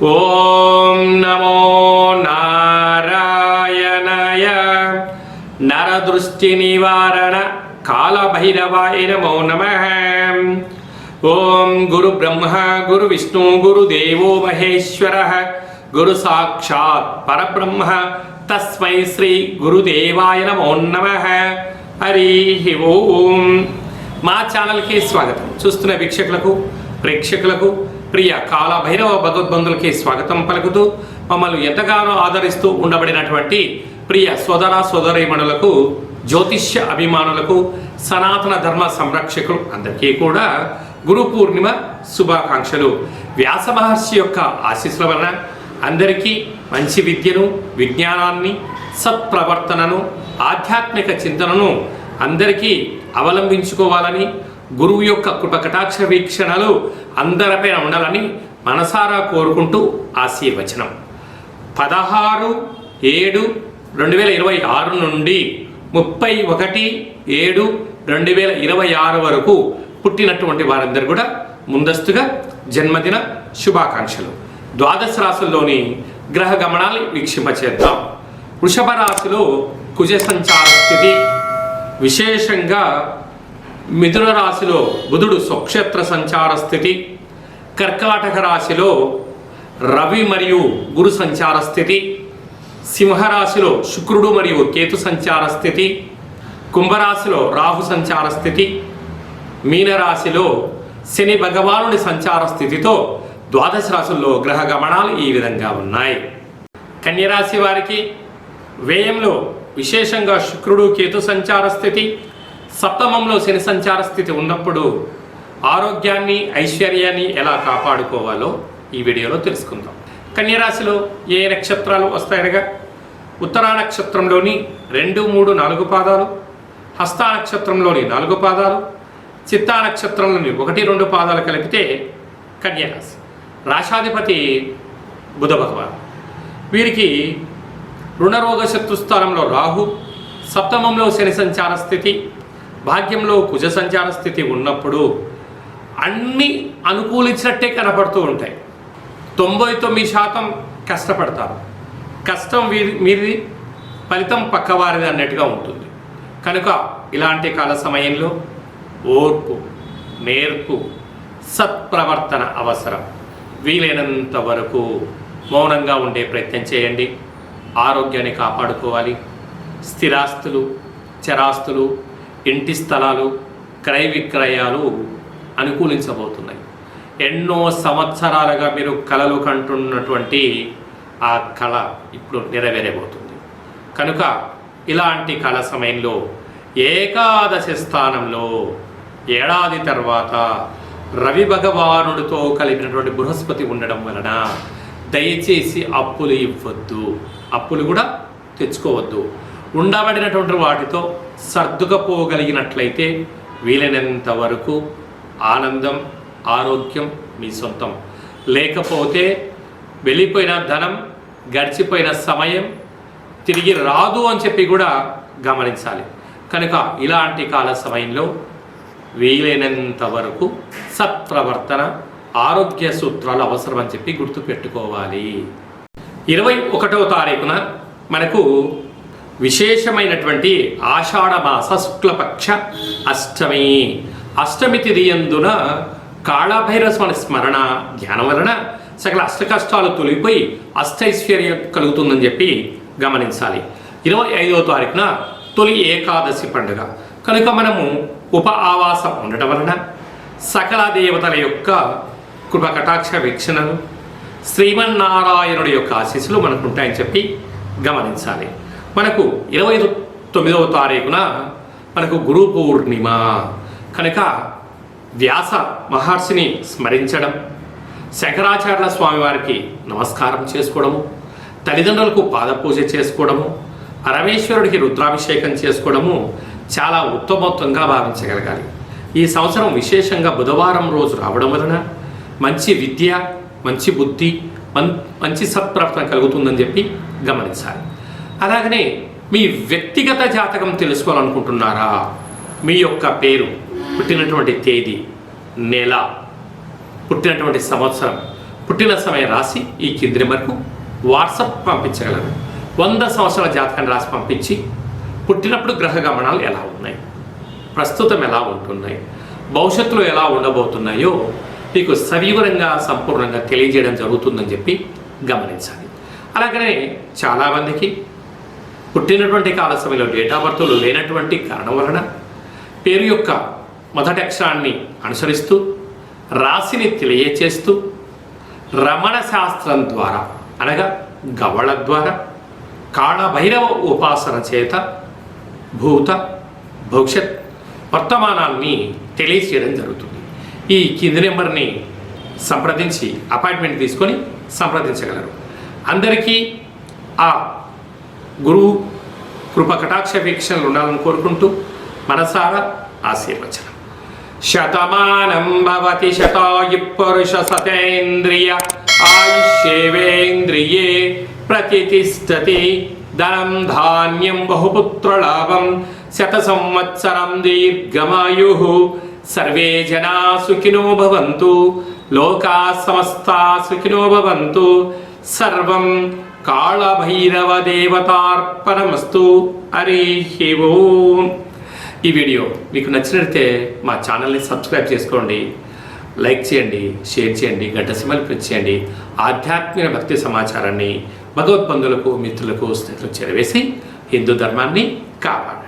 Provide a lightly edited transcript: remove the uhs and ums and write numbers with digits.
ఓం నమో నారాయణాయ నరదృష్టి నివారణ కాళభైరవాయ నమో నమః. ఓం గురు బ్రహ్మ గురు విష్ణు గురుదేవో మహేశ్వరః గురు సాక్షాత్ పరబ్రహ్మ తస్మై శ్రీ గురుదేవాయ నమో నమః. హరి ఓం. మా ఛానల్కి స్వాగతం. చూస్తున్న వీక్షకులకు ప్రేక్షకులకు ప్రియ కాళభైరవ భగవద్బంధులకి స్వాగతం పలుకుతూ మమ్మల్ని ఎంతగానో ఆదరిస్తూ ఉండబడినటువంటి ప్రియ సోదర సోదరీమణులకు, జ్యోతిష్య అభిమానులకు, సనాతన ధర్మ సంరక్షకులు అందరికీ కూడా గురు పూర్ణిమ శుభాకాంక్షలు. వ్యాస మహర్షి యొక్క ఆశీస్సుల వలన అందరికీ మంచి విద్యను, విజ్ఞానాన్ని, సత్ప్రవర్తనను, ఆధ్యాత్మిక చింతనను అందరికీ అవలంబించుకోవాలని, గురువు యొక్క కృప కటాక్ష వీక్షణలు అందరిపైన ఉండాలని మనసారా కోరుకుంటూ ఆశీర్వచనం. 16/7/2026 నుండి 31/7/2026 వరకు పుట్టినటువంటి వారందరూ కూడా ముందస్తుగా జన్మదిన శుభాకాంక్షలు. ద్వాదశ రాశుల్లోని గ్రహ గమనాలు వీక్షింపచేద్దాం. వృషభ రాశిలో కుజ సంచార స్థితి, విశేషంగా మిథున రాశిలో బుధుడు స్వక్షేత్ర సంచార స్థితి, కర్కాటక రాశిలో రవి మరియు గురు సంచార స్థితి, సింహరాశిలో శుక్రుడు మరియు కేతు సంచార స్థితి, కుంభరాశిలో రాహు సంచార స్థితి, మీనరాశిలో శని భగవానుడి సంచార స్థితితో ద్వాదశ రాశుల్లో గ్రహ గమనాలు ఈ విధంగా ఉన్నాయి. కన్యరాశి వారికి వ్యయంలో విశేషంగా శుక్రుడు కేతు సంచార స్థితి, సప్తమంలో శని సంచార స్థితి ఉన్నప్పుడు ఆరోగ్యాన్ని, ఐశ్వర్యాన్ని ఎలా కాపాడుకోవాలో ఈ వీడియోలో తెలుసుకుందాం. కన్యరాశిలో ఏ నక్షత్రాలు వస్తాయనగా ఉత్తరా నక్షత్రంలోని 2, 3, 4 పాదాలు, హస్తా నక్షత్రంలోని 4 పాదాలు, చిత్తా నక్షత్రంలోని 1, 2 పాదాలు కలిపితే కన్యరాశి. రాశాధిపతి బుధ భగవాన్. వీరికి రుణరోగ శత్రుస్థానంలో రాహు, సప్తమంలో శని సంచార స్థితి, భాగ్యంలో కుజ సంచార స్థితి ఉన్నప్పుడు అన్నీ అనుకూలించినట్టే కనపడుతూ ఉంటాయి. 99% కష్టపడతారు. కష్టం మీది, ఫలితం పక్కవారిది అన్నట్టుగా ఉంటుంది. కనుక ఇలాంటి కాల సమయంలో ఓర్పు, నేర్పు, సత్ప్రవర్తన అవసరం. వీలైనంత వరకు మౌనంగా ఉండే ప్రయత్నం చేయండి. ఆరోగ్యాన్ని కాపాడుకోవాలి. స్థిరాస్తులు, చరాస్తులు, ఇంటి స్థలాలు, క్రయ విక్రయాలు అనుకూలించబోతున్నాయి. ఎన్నో సంవత్సరాలుగా మీరు కలలు కంటున్నటువంటి ఆ కళ ఇప్పుడు నెరవేరబోతుంది. కనుక ఇలాంటి కాల సమయంలో ఏకాదశి స్థానంలో ఏడాది తర్వాత రవి భగవానుడితో కలిపినటువంటి బృహస్పతి ఉండడం వలన దయచేసి అప్పులు ఇవ్వద్దు, అప్పులు కూడా తెచ్చుకోవద్దు. ఉండబడినటువంటి వాటితో సర్దుకపోగలిగినట్లయితే వీలైనంత వరకు ఆనందం, ఆరోగ్యం మీ సొంతం. లేకపోతే వెళ్ళిపోయిన ధనం, గడిచిపోయిన సమయం తిరిగి రాదు అని చెప్పి కూడా గమనించాలి. కనుక ఇలాంటి కాల సమయంలో వీలైనంత వరకు సత్ప్రవర్తన, ఆరోగ్య సూత్రాలు అవసరం అని చెప్పి గుర్తుపెట్టుకోవాలి. 21వ తారీఖున మనకు విశేషమైనటువంటి ఆషాఢ మాస శుక్లపక్ష అష్టమి. అష్టమి తిథి యందున కాళభైరవ స్మరణ ధ్యానం వలన సకల అష్టకష్టాలు తొలగిపోయి అష్టైశ్వర్యం కలుగుతుందని చెప్పి గమనించాలి. 25వ తారీఖున తొలి ఏకాదశి పండుగ. కనుక మనము ఉప ఆవాసం ఉండటం వలన సకల దేవతల యొక్క కృప కటాక్ష వీక్షణలు, శ్రీమన్నారాయణుడి యొక్క ఆశీస్సులు మనకు ఉంటాయని చెప్పి గమనించాలి. మనకు 29వ తారీఖున మనకు గురు పూర్ణిమ. కనుక వ్యాస మహర్షిని స్మరించడం, శంకరాచార్యుల స్వామి వారికి నమస్కారం చేసుకోవడము, తల్లిదండ్రులకు పాదపూజ చేసుకోవడము, పరమేశ్వరుడికి రుద్రాభిషేకం చేసుకోవడము చాలా ఉత్తమోత్తంగా భావించగలగాలి. ఈ సంవత్సరం విశేషంగా బుధవారం రోజు రావడం వలన మంచి విద్య, మంచి బుద్ధి, మంచి సత్ప్రవర్తన కలుగుతుందని చెప్పి గమనించాలి. అలాగనే మీ వ్యక్తిగత జాతకం తెలుసుకోవాలనుకుంటున్నారా? మీ యొక్క పేరు, పుట్టినటువంటి తేదీ, నెల, పుట్టినటువంటి సంవత్సరం, పుట్టిన సమయం రాసి ఈ కింది నెంబర్కు వాట్సాప్ పంపించగలరు. 100 సంవత్సరాల జాతకాన్ని రాసి పంపించి పుట్టినప్పుడు గ్రహ గమనాలు ఎలా ఉన్నాయి, ప్రస్తుతం ఎలా ఉంటున్నాయి, భవిష్యత్తులో ఎలా ఉండబోతున్నాయో మీకు సవివరంగా సంపూర్ణంగా తెలియజేయడం జరుగుతుందని చెప్పి గమనించాలి. అలాగనే చాలామందికి పుట్టినటువంటి కాల సమయంలో డేట్ ఆఫ్ బర్త్లు లేనటువంటి కారణం వలన పేరు యొక్క మొదటి అక్షరాన్ని అనుసరిస్తూ రాశిని తెలియచేస్తూ రమణ శాస్త్రం ద్వారా అనగా గవ్వళ ద్వారా కాళభైరవ ఉపాసన చేత భూత భవిష్యత్ వర్తమానాన్ని తెలియచేయడం జరుగుతుంది. ఈ కింది నెంబర్ని సంప్రదించి అపాయింట్మెంట్ తీసుకొని సంప్రదించగలరు. అందరికీ ఆ గురువు కృప కటాక్ష వీక్షణలు ఉండాలని కోరుకుంటూ మనసారా ఆశీర్వచనం. శతమానం భవతి శతాయు పురుష సతేంద్రియ ఆయుష్యేవేంద్రియే ప్రతిష్టతి ధనం ధాన్యం బహుపుత్రలాభం శత సంవత్సరం దీర్ఘమాయు సర్వే జనా సుఖినో భవంతు లోకా సమస్తా సుఖినో భవంతు సర్వం కాళభైరవ దేవతార్పణమస్తు. హరి ఓం. ఈ వీడియో మీకు నచ్చినట్లయితే మా ఛానల్ని సబ్స్క్రైబ్ చేసుకోండి, లైక్ చేయండి, షేర్ చేయండి, గంట సింబల్ ప్రెస్ చేయండి. ఆధ్యాత్మిక భక్తి సమాచారాన్ని భగవద్బంధులకు, మిత్రులకు, స్నేహితులకు చేరవేసి హిందూ ధర్మాన్ని కాపాడండి.